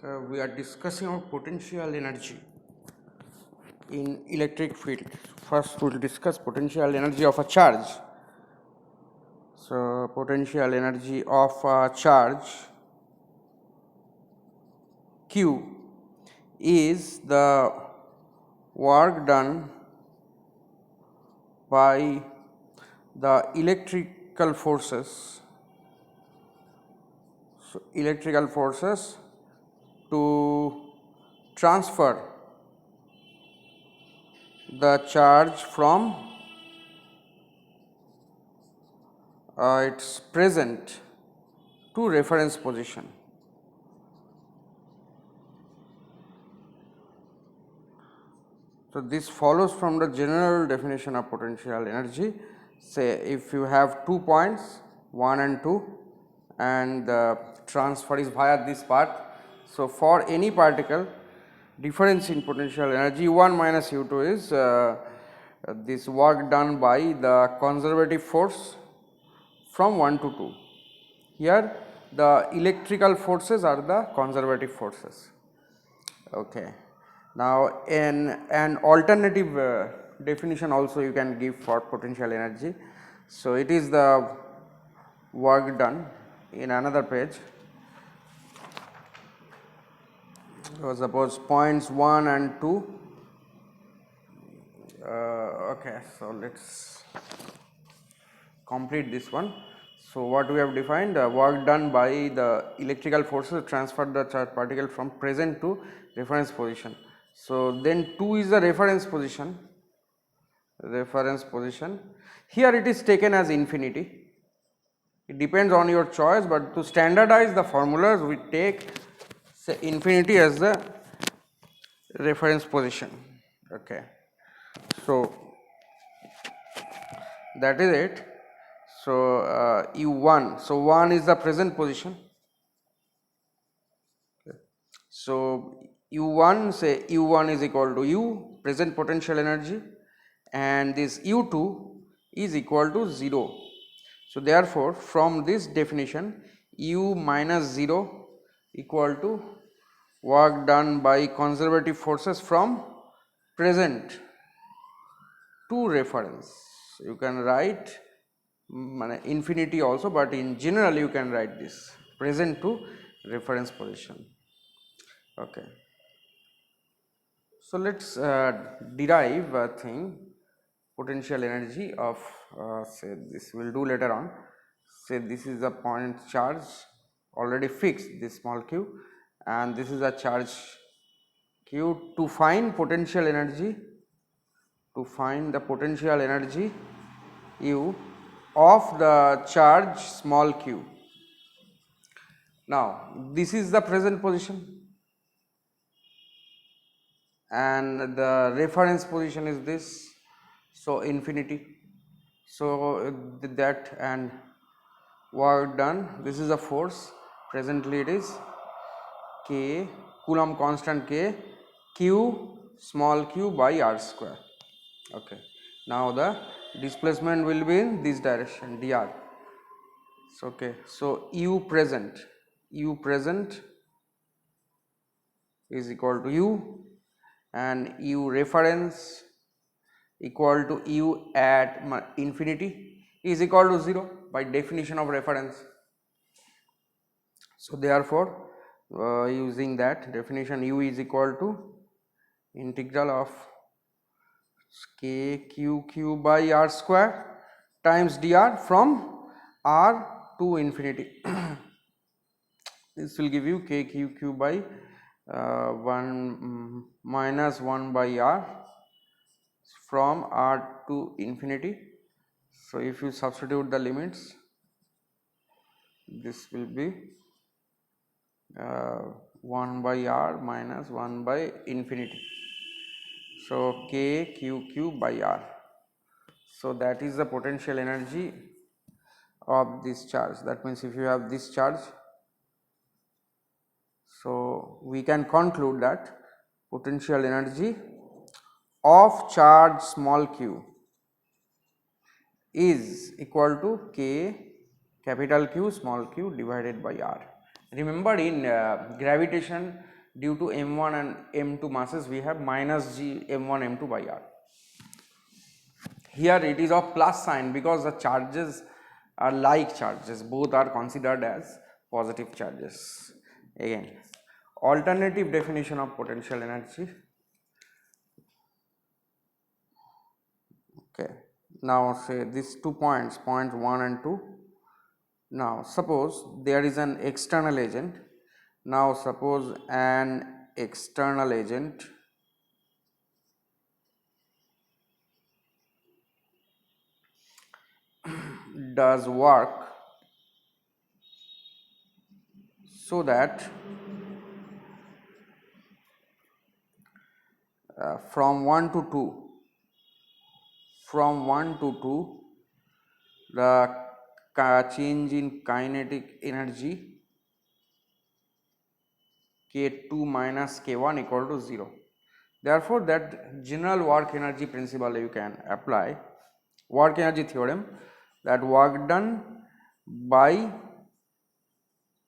We are discussing about potential energy in electric field. First we will discuss potential energy of a charge. So potential energy of a charge Q is the work done by the electrical forces. So electrical forces to transfer the charge from its present to reference position. So this follows from the general definition of potential energy. Say if you have 2 points 1 and 2 and the transfer is via this path. So for any particle, difference in potential energy U1 minus U2 is this work done by the conservative force from 1 to 2. Here the electrical forces are the conservative forces. Okay. Now in an alternative definition also you can give for potential energy. So it is the work done in another page. So suppose points 1 and 2. Okay, so let's complete this one. So what we have defined, work done by the electrical forces to transfer the charge particle from present to reference position. So then 2 is the reference position. Here it is taken as infinity. It depends on your choice, but to standardize the formulas we take say infinity as the reference position. Okay. So that is it. So U1, so 1 is the present position. Okay. So U1, say U1 is equal to U, present potential energy, and this U2 is equal to 0. So therefore from this definition U minus 0 equal to work done by conservative forces from present to reference. You can write infinity also, but in general you can write this present to reference position. Okay. So let's derive a thing, potential energy of say this we will do later on. Say this is a point charge already fixed, this small q, and this is a charge q. To find potential energy, to find the potential energy U of the charge small q. Now this is the present position and the reference position is this, so infinity. So that and work done, this is a force, presently it is K, Coulomb constant K, Q small q by r square. Okay. Now the displacement will be in this direction dr. So, okay. So U present is equal to U and U reference equal to U at infinity is equal to 0 by definition of reference. So therefore using that definition U is equal to integral of k q by r square times dr from r to infinity. This will give you k q by 1 minus 1 by r from r to infinity. So if you substitute the limits, this will be 1 by r minus 1 by infinity. So k q by r. So that is the potential energy of this charge. That means if you have this charge, so we can conclude that potential energy of charge small q is equal to k capital Q small q divided by r. Remember, in gravitation, due to m1 and m2 masses, we have minus g m1 m2 by r. Here it is of plus sign because the charges are like charges, both are considered as positive charges. Again, alternative definition of potential energy. Okay, now say these 2 points, points 1 and 2. Now suppose there is an external agent. Now suppose an external agent does work so that from 1 to 2, the change in kinetic energy K2 minus K1 equal to 0. Therefore, that general work energy principle you can apply, work energy theorem, that work done by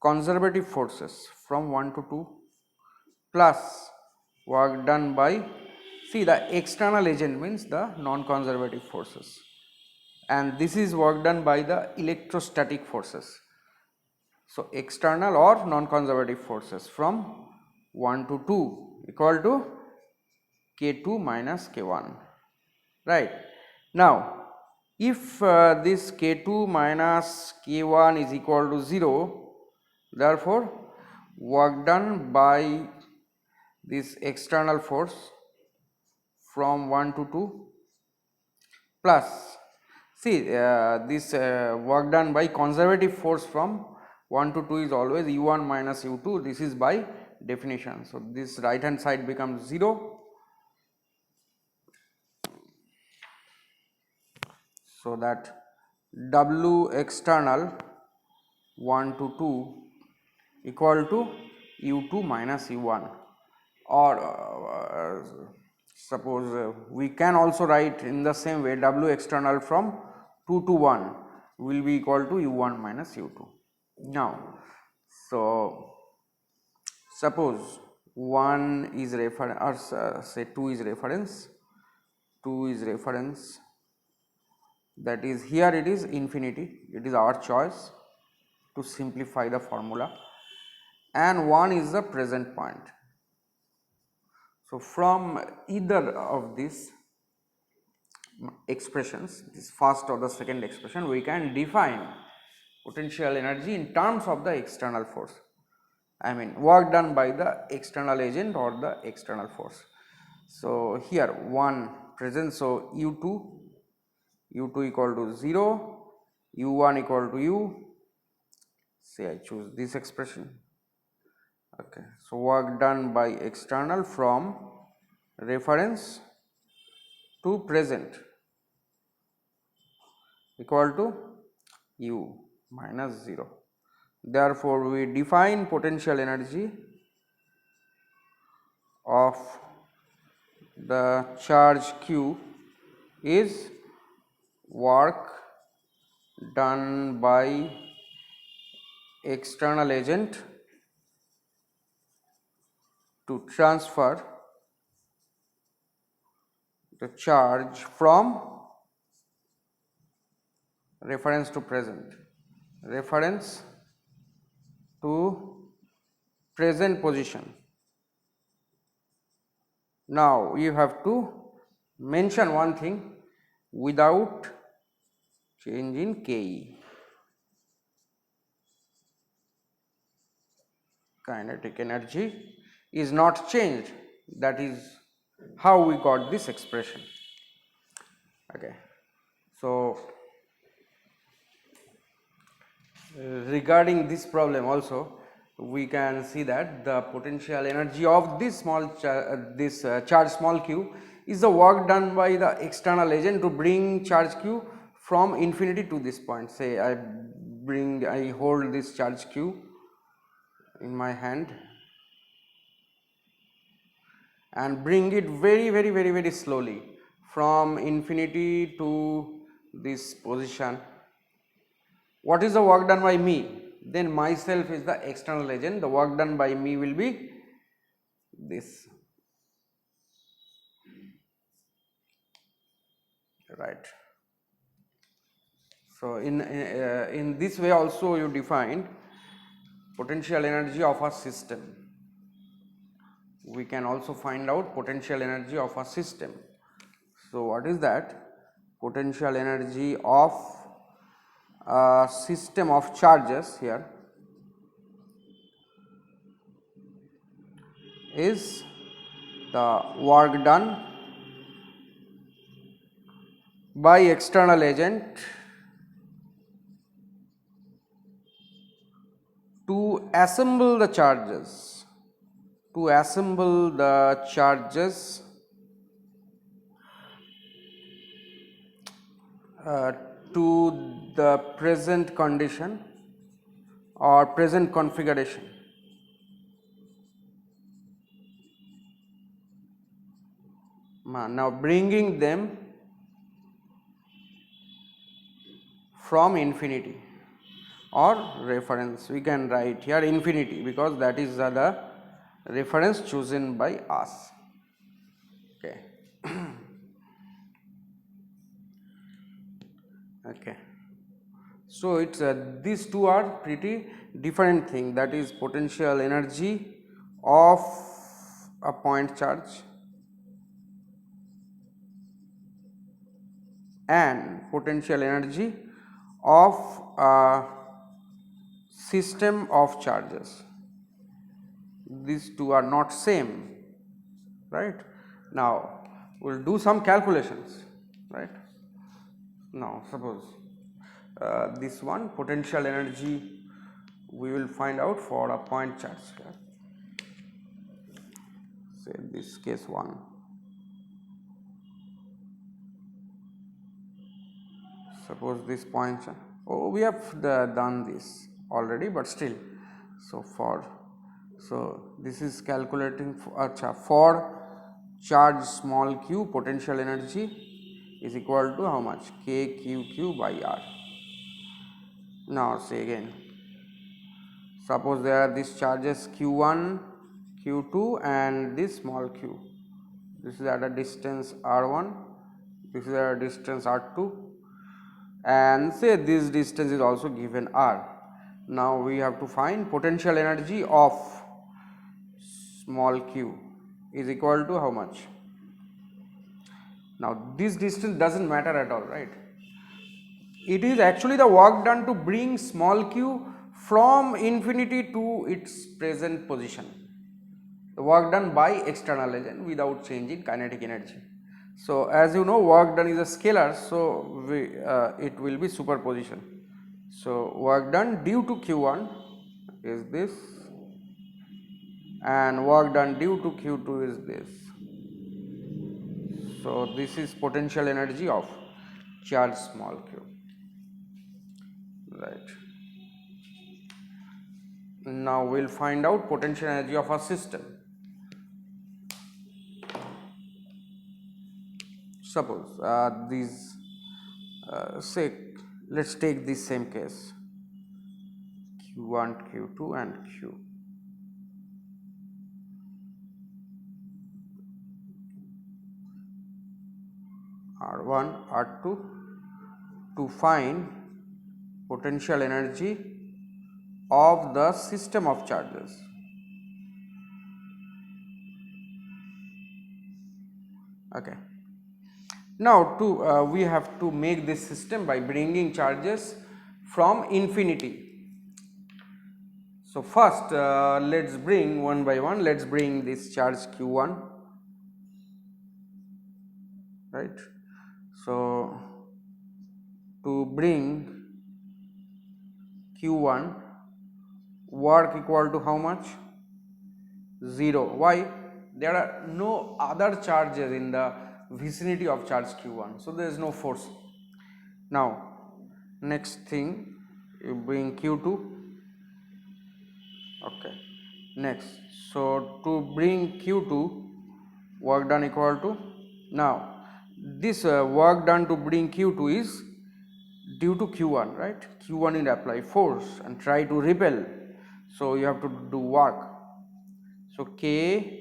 conservative forces from 1 to 2 plus work done by, see, the external agent means the non-conservative forces, and this is work done by the electrostatic forces. So, external or non-conservative forces from 1 to 2 equal to K2 minus K1, right. Now, if this K2 minus K1 is equal to 0, therefore, work done by this external force from 1 to 2 plus, see, this work done by conservative force from 1 to 2 is always u1 minus u2, this is by definition. So, this right hand side becomes 0. So, that W external 1 to 2 equal to u2 minus u1, or suppose we can also write in the same way, W external from 2 to 1 will be equal to u1 minus u2. Now, so suppose 1 is reference, or say 2 is reference, that is, here it is infinity, it is our choice to simplify the formula, and 1 is the present point. So, from either of these expressions, this first or the second expression, we can define potential energy in terms of the external force, I mean work done by the external agent or the external force. So, here 1 present, so u2 equal to 0, u1 equal to u, say I choose this expression. Okay. So, work done by external from reference to present equal to u minus 0. Therefore, we define potential energy of the charge q is work done by external agent to transfer the charge from reference to present, reference to present position. Now, you have to mention one thing, without change in Ke, kinetic energy is not changed, that is how we got this expression. Okay. So, regarding this problem also, we can see that the potential energy of this charge small q is the work done by the external agent to bring charge q from infinity to this point. Say I hold this charge q in my hand and bring it very slowly from infinity to this position. What is the work done by me? then myself is the external agent, the work done by me will be this, right. So in this way also you defined potential energy of a system. We can also find out potential energy of a system. So what is that? Potential energy of a system of charges here is the work done by external agent to assemble the charges, to the present condition or present configuration. Now bringing them from infinity or reference, we can write here infinity because that is the reference chosen by us. Okay. Okay. So it's these two are pretty different thing, that is potential energy of a point charge and potential energy of a system of charges. These two are not same, right. Now we will do some calculations, right. Now suppose this one potential energy we will find out for a point charge here, say this case 1. Suppose this point charge, oh we have done this already, but still, so this is calculating for charge small q, potential energy is equal to how much, k q by r. Now say again, suppose there are these charges q1, q2 and this small q, this is at a distance r1, this is at a distance r2, and say this distance is also given r. Now we have to find potential energy of small q is equal to how much. Now this distance does not matter at all, right. It is actually the work done to bring small q from infinity to its present position, the work done by external agent without change in kinetic energy. So as you know, work done is a scalar, so it will be superposition. So work done due to q1 is this and work done due to q2 is this. So this is potential energy of charge small q, right. Now we will find out potential energy of a system. Suppose these say let us take this same case q1, q2 and q. R1, R2 to find potential energy of the system of charges. Okay. Now we have to make this system by bringing charges from infinity. So first let us bring one by one, let us bring this charge q1, right. So to bring q1, work equal to how much, 0. Why? There are no other charges in the vicinity of charge q1, so there is no force. Now next thing you bring q2, okay. Next, so to bring q2, work done equal to, now this work done to bring q2 is due to q1, right. Q1 will apply force and try to repel, so you have to do work. So K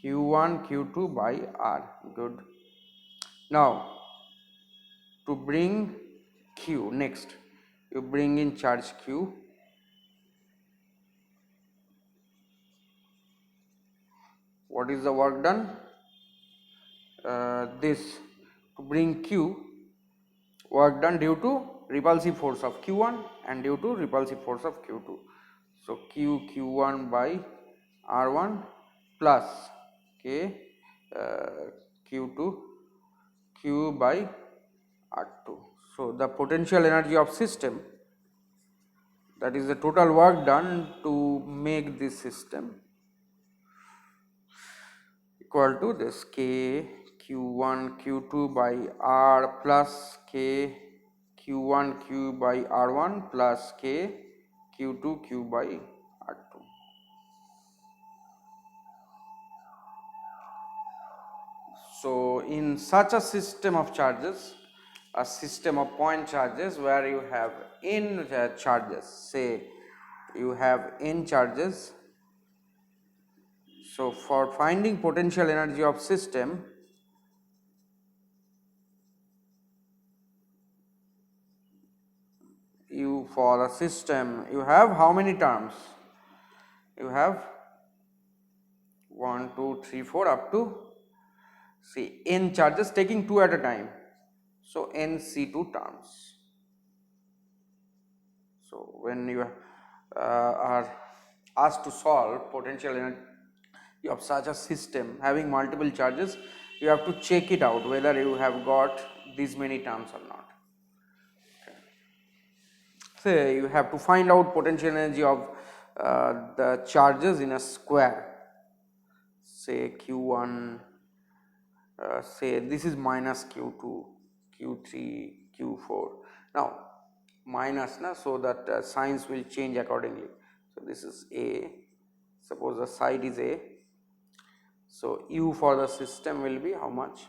Q1 Q2 by R. Good. Now to bring Q, next you bring in charge Q. What is the work done? This to bring Q, work done due to repulsive force of Q1 and due to repulsive force of Q2. So Q1 by R1 plus K Q2 Q by R2. So the potential energy of system, that is the total work done to make this system, equal to this K Q1 Q2 by R plus K Q1 Q by R1 plus K Q2 Q by R2. So in such a system of charges, a system of point charges where you have n charges, say you have n charges, so for finding potential energy of system, you for a system you have how many terms? You have 1 2 3 4 up to, see, n charges, taking 2 at a time, so n C2 terms. So when you are asked to solve potential energy of such a system having multiple charges, you have to check it out whether you have got these many terms or not. Say you have to find out potential energy of the charges in a square, say Q1, say this is minus Q2, Q3, Q4. Now minus na, so that signs will change accordingly. So this is A, suppose the side is A, so U for the system will be how much?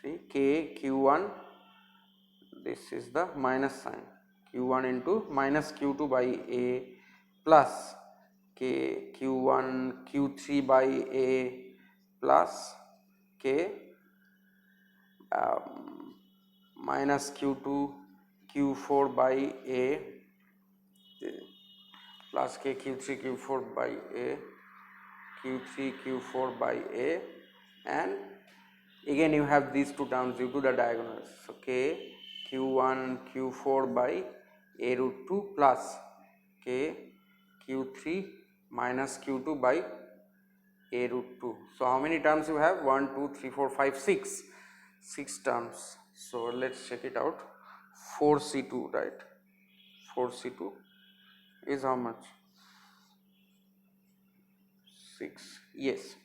See K Q1, this is the minus sign, Q1 into minus Q2 by A plus K Q1 Q3 by A plus K minus Q2 Q4 by A plus K Q3 Q4 by A, Q3 Q4 by A, and again you have these two terms due to the diagonals. So K Q1 Q4 by A root 2 plus K Q3 minus Q2 by A root 2. So how many terms you have? 1 2 3 4 5 6, 6 terms. So let's check it out. 4C2, right? 4C2 is how much? 6. Yes.